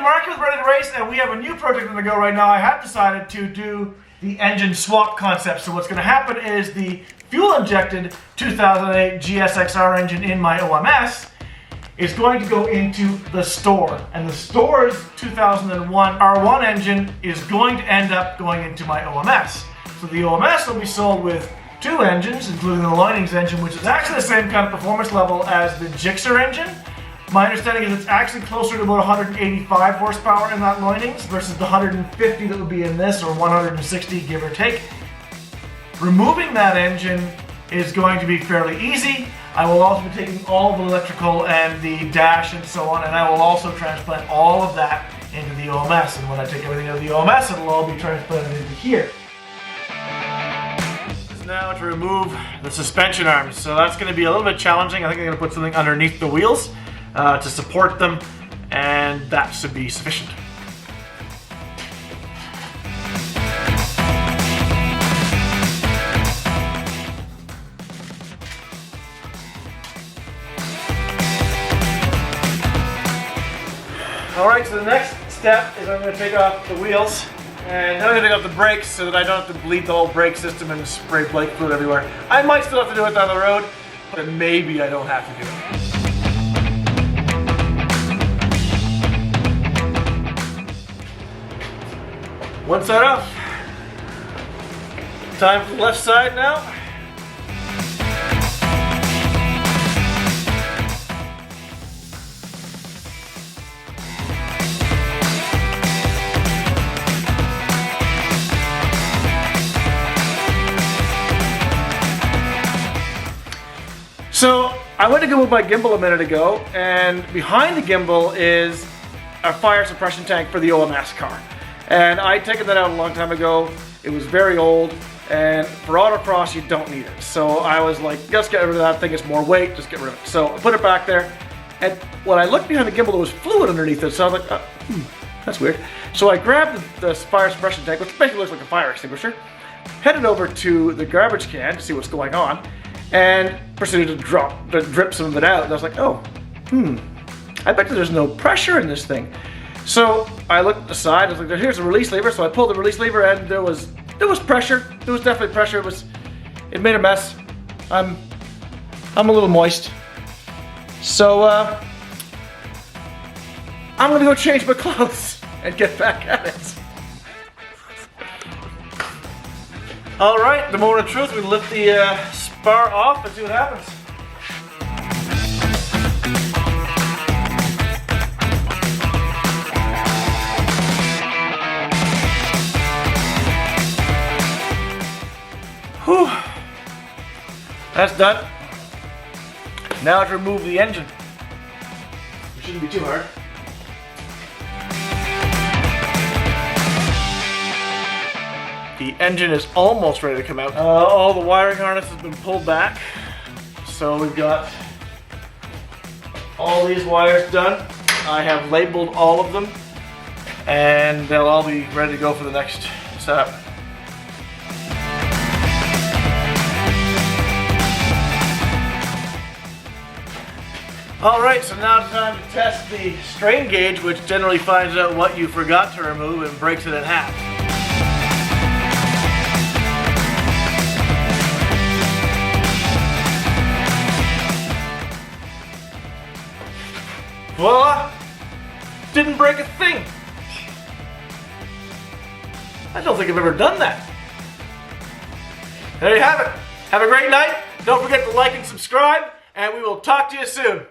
everybody, Mark with Ready to Race, and we have a new project on the go right now. I have decided to do the engine swap concept. So what's going to happen is the fuel-injected 2008 GSXR engine in my OMS is going to go into the Stohr. And the Stohr's 2001 R1 engine is going to end up going into my OMS. So the OMS will be sold with two engines, including the Loinings engine, which is actually the same kind of performance level as the Gixxer engine. My understanding is it's actually closer to about 185 horsepower in that Loinings versus the 150 that would be in this, or 160 give or take. Removing that engine is going to be fairly easy. I will also be taking all of the electrical and the dash and so on, and I will also transplant all of that into the OMS. And when I take everything out of the OMS, it'll all be transplanted into here. Now to remove the suspension arms. So that's going to be a little bit challenging. I think I'm going to put something underneath the wheels to support them, and that should be sufficient. Alright, so the next step is I'm going to take off the wheels, and then I'm going to take off the brakes so that I don't have to bleed the whole brake system and spray brake fluid everywhere. I might still have to do it down the road, but maybe I don't have to do it. One side off. Time for the left side now. So I went to go move my gimbal a minute ago, and behind the gimbal is a fire suppression tank for the OMS car. And I'd taken that out a long time ago. It was very old, and for autocross you don't need it. So I was like, just get rid of that thing, it's more weight, just get rid of it. So I put it back there, and when I looked behind the gimbal there was fluid underneath it, so I was like, that's weird. So I grabbed the fire suppression tank, which basically looks like a fire extinguisher, headed over to the garbage can to see what's going on, and proceeded to drip some of it out. And I was like, I bet there's no pressure in this thing. So I looked at the side, I was like, here's a release lever. So I pulled the release lever, and there was pressure. There was definitely pressure. It made a mess. I'm a little moist. So I'm gonna go change my clothes and get back at it. All right, the moment of truth. We lift the spar off and see what happens. Whew. That's done. Now to remove the engine. It shouldn't be too hard. The engine is almost ready to come out. All the wiring harness has been pulled back. So we've got all these wires done. I have labeled all of them, and they'll all be ready to go for the next setup. Alright, so now it's time to test the strain gauge, which generally finds out what you forgot to remove and breaks it in half. Voila! Didn't break a thing! I don't think I've ever done that. There you have it. Have a great night. Don't forget to like and subscribe, and we will talk to you soon.